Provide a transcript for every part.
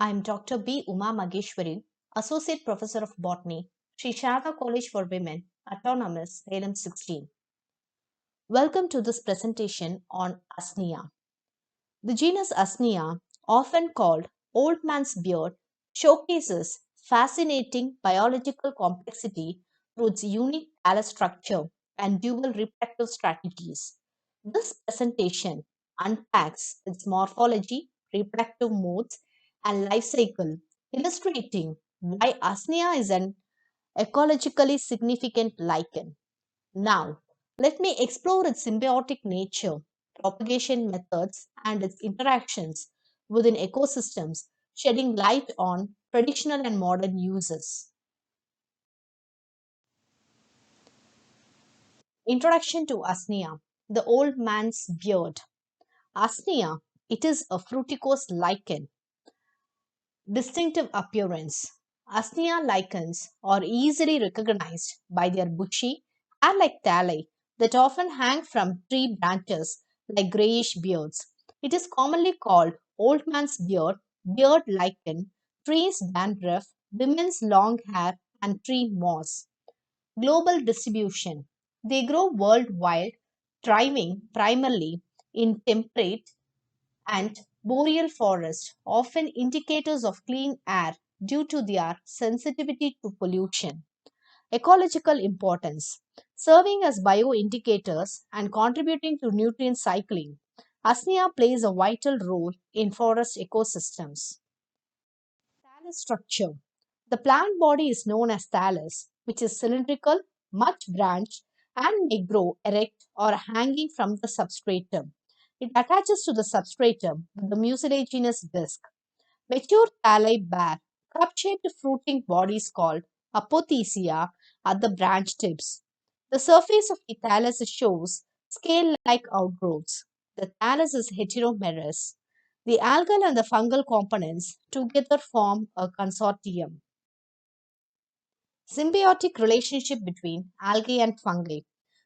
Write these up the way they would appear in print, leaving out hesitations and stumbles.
I'm Dr. B. Uma Mageshwari, Associate Professor of Botany, Sri Sharada College for Women, Autonomous, Salem 16. Welcome to this presentation on usnea. The genus usnea, often called old man's beard, showcases fascinating biological complexity through its unique thallus structure and dual reproductive strategies. This presentation unpacks its morphology, reproductive modes, and life cycle, illustrating why usnea is an ecologically significant lichen. Now, let me explore its symbiotic nature, propagation methods, and its interactions within ecosystems, shedding light on traditional and modern uses. Introduction to Usnea, the old man's beard. Usnea, it is a fruticose lichen. Distinctive appearance. Usnea lichens are easily recognized by their bushy, hair-like thalli that often hang from tree branches like grayish beards. It is commonly called old man's beard, beard lichen, tree's dandruff, women's long hair, and tree moss. Global distribution. They grow worldwide, thriving primarily in temperate and boreal forests, often indicators of clean air due to their sensitivity to pollution. Ecological importance. Serving as bioindicators and contributing to nutrient cycling, Usnea plays a vital role in forest ecosystems. Thallus structure. The plant body is known as thallus, which is cylindrical, much branched, and may grow erect or hanging from the substratum. It attaches to the substratum with the mucilaginous disc. Mature thalli bear cup-shaped fruiting bodies called apothecia at the branch tips. The surface of the thallus shows scale-like outgrowths. The thallus is heteromerous. The algal and the fungal components together form a consortium. Symbiotic relationship between algae and fungi.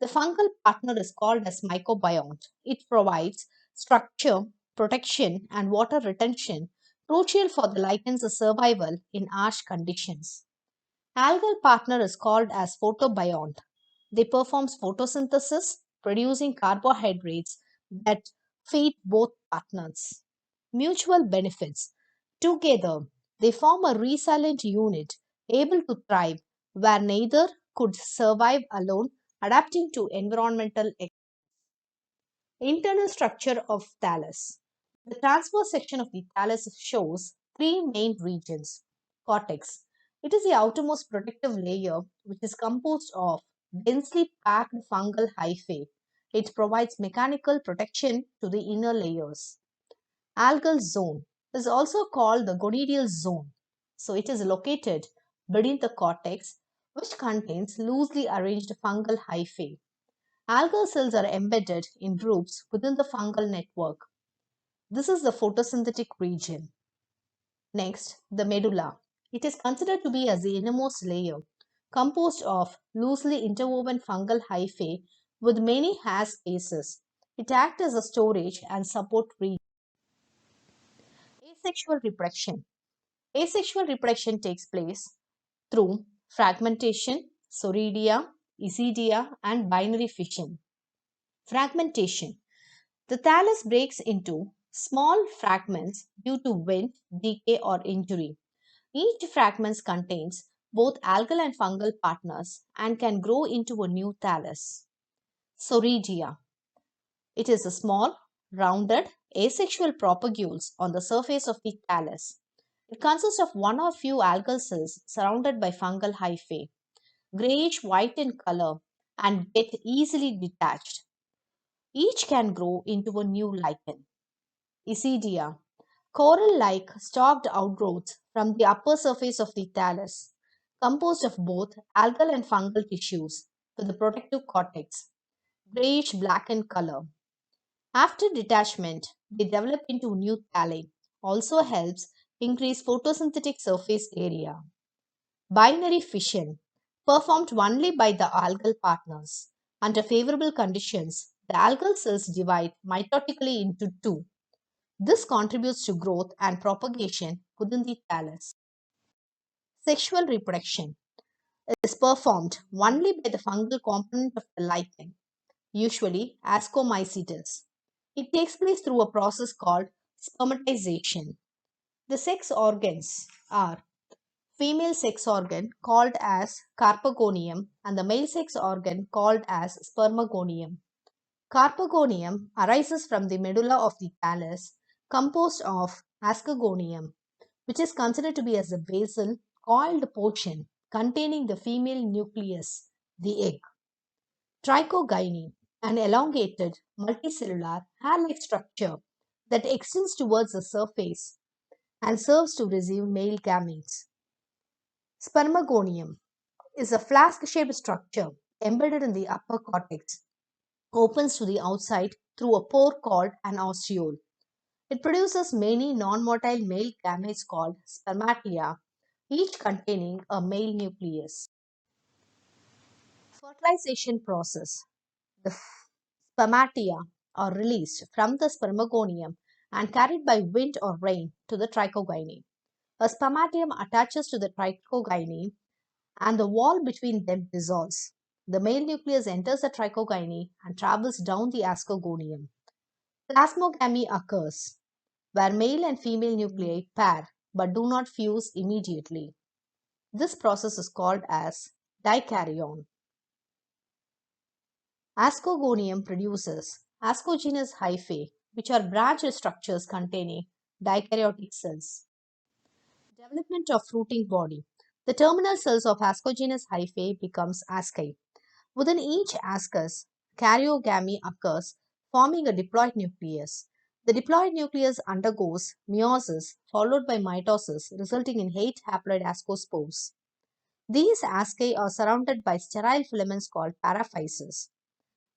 The fungal partner is called as mycobiont. It provides structure, protection, and water retention crucial for the lichen's survival in harsh conditions. Algal partner is called as photobiont. They perform photosynthesis, producing carbohydrates that feed both partners. Mutual benefits. Together, they form a resilient unit able to thrive where neither could survive alone, adapting to environmental internal structure of thallus. The transverse section of the thallus shows three main regions. Cortex. It is the outermost protective layer which is composed of densely packed fungal hyphae. It provides mechanical protection to the inner layers. Algal zone is also called the gonadial zone. So it is located beneath the cortex, which contains loosely arranged fungal hyphae. Algal cells are embedded in groups within the fungal network. This is the photosynthetic region. Next, the medulla. It is considered to be as the innermost layer, composed of loosely interwoven fungal hyphae with many hair spaces. It acts as a storage and support region. Asexual reproduction. Asexual reproduction takes place through fragmentation, soridia, isidia, and binary fission. Fragmentation. The thallus breaks into small fragments due to wind, decay, or injury. Each fragment contains both algal and fungal partners and can grow into a new thallus. Soridia. It is a small, rounded, asexual propagules on the surface of the thallus. It consists of one or few algal cells surrounded by fungal hyphae, grayish white in color, and get easily detached. Each can grow into a new lichen. Isidia, coral-like stalked outgrowths from the upper surface of the thallus, composed of both algal and fungal tissues with the protective cortex, grayish black in color. After detachment, they develop into new thalli, also helps increase photosynthetic surface area. Binary fission, performed only by the algal partners. Under favorable conditions, the algal cells divide mitotically into two. This contributes to growth and propagation within the thallus. Sexual reproduction is performed only by the fungal component of the lichen, usually Ascomycetes. It takes place through a process called spermatization. The sex organs are female sex organ called as carpagonium and the male sex organ called as spermagonium. Carpagonium arises from the medulla of the thallus composed of ascogonium, which is considered to be as a basal coiled portion containing the female nucleus, the egg. Trichogyne, an elongated multicellular hair-like structure that extends towards the surface and serves to receive male gametes. Spermagonium is a flask-shaped structure embedded in the upper cortex, opens to the outside through a pore called an ostiole. It produces many non-motile male gametes called spermatia, each containing a male nucleus. Fertilization process. The spermatia are released from the spermagonium and carried by wind or rain to the trichogyne. A spermatium attaches to the trichogyne and the wall between them dissolves. The male nucleus enters the trichogyne and travels down the ascogonium. Plasmogamy occurs, where male and female nuclei pair but do not fuse immediately. This process is called as dikaryon. Ascogonium produces ascogenous hyphae, which are branched structures containing dikaryotic cells. Development of fruiting body. The terminal cells of ascogenous hyphae becomes asci. Within each ascus, karyogamy occurs, forming a diploid nucleus. The diploid nucleus undergoes meiosis followed by mitosis, resulting in 8 haploid ascospores. These asci are surrounded by sterile filaments called paraphyses.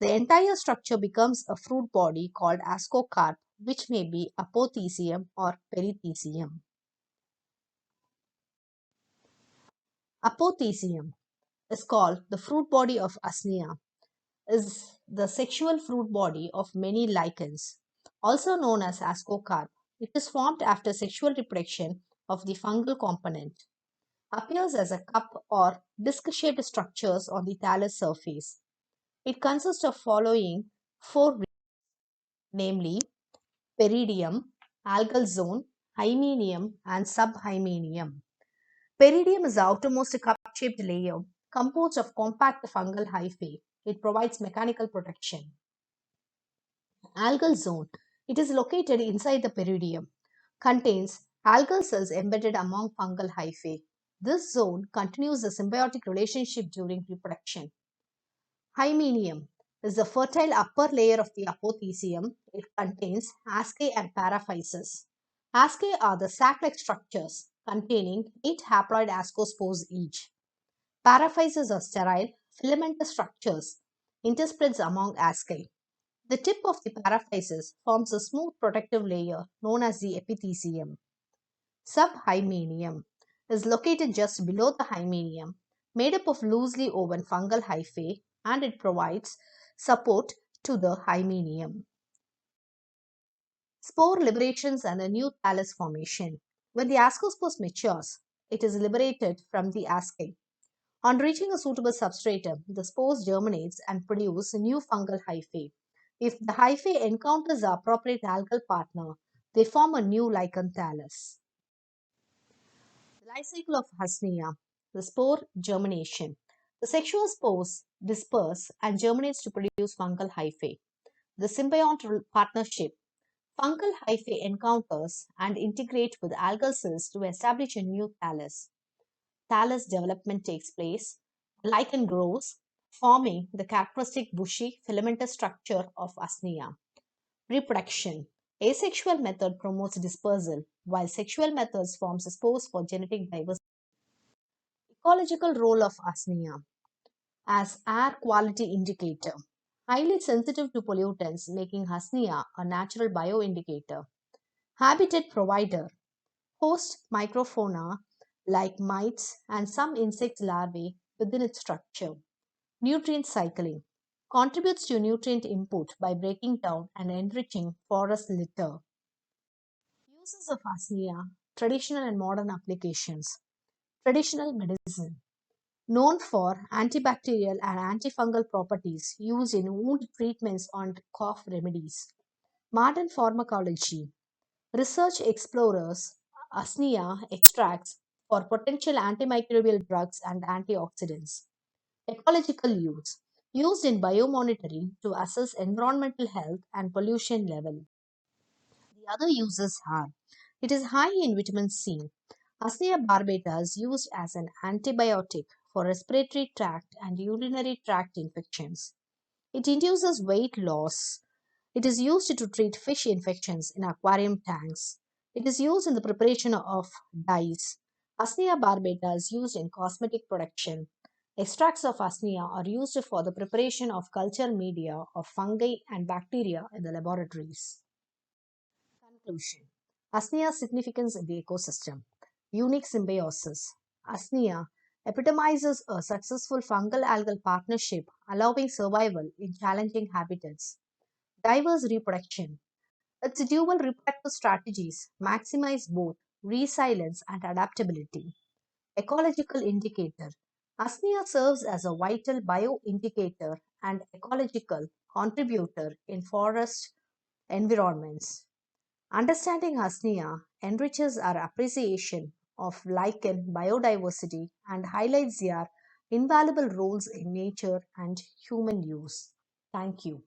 The entire structure becomes a fruit body called ascocarp, which may be apothecium or perithecium. Apothecium is called the fruit body of usnea, is the sexual fruit body of many lichens, also known as ascocarp. It is formed after sexual reproduction of the fungal component. Appears as a cup or disc-shaped structures on the thallus surface. It consists of following four regions, namely peridium, algal zone, hymenium, and subhymenium. Peridium is the outermost cup-shaped layer composed of compact fungal hyphae. It provides mechanical protection. Algal zone. It is located inside the peridium. Contains algal cells embedded among fungal hyphae. This zone continues the symbiotic relationship during reproduction. Hymenium is the fertile upper layer of the apothecium. It contains asci and paraphyses. Asci are the sac-like structures containing 8 haploid ascospores each. Paraphyses are sterile, filamentous structures interspreads among asci. The tip of the paraphysis forms a smooth protective layer known as the epithecium. Subhymenium is located just below the hymenium, made up of loosely woven fungal hyphae, and it provides support to the hymenium. Spore liberations and a new thallus formation. When the ascospore matures, it is liberated from the asci. On reaching a suitable substratum, the spores germinates and produce new fungal hyphae. If the hyphae encounters the appropriate algal partner, they form a new lichen thallus. The life cycle of Usnea, the spore germination. The sexual spores disperse and germinates to produce fungal hyphae. The symbiont partnership. Fungal hyphae encounters and integrate with algal cells to establish a new thallus. Thallus development takes place. The lichen grows, forming the characteristic bushy filamentous structure of Usnea. Reproduction. Asexual method promotes dispersal, while sexual methods forms spores for genetic diversity. Ecological role of Usnea as air quality indicator. Highly sensitive to pollutants, making Usnea a natural bioindicator. Habitat provider. Host microfauna like mites and some insect larvae within its structure. Nutrient cycling. Contributes to nutrient input by breaking down and enriching forest litter. Uses of Usnea. Traditional and modern applications. Traditional medicine. Known for antibacterial and antifungal properties used in wound treatments and cough remedies. Modern pharmacology. Research explores usnea extracts for potential antimicrobial drugs and antioxidants. Ecological use. Used in biomonitoring to assess environmental health and pollution level. The other uses are it is high in vitamin C. Usnea barbata is used as an antibiotic for respiratory tract and urinary tract infections. It induces weight loss. It is used to treat fish infections in aquarium tanks. It is used in the preparation of dyes. Usnea barbata is used in cosmetic production. Extracts of Usnea are used for the preparation of culture media of fungi and bacteria in the laboratories. Conclusion. Usnea's significance in the ecosystem. Unique symbiosis. Usnea epitomizes a successful fungal algal partnership allowing survival in challenging habitats. Diverse reproduction. Its dual reproductive strategies maximize both resilience and adaptability. Ecological indicator. Usnea serves as a vital bioindicator and ecological contributor in forest environments. Understanding Usnea enriches our appreciation of lichen biodiversity and highlights their invaluable roles in nature and human use. Thank you.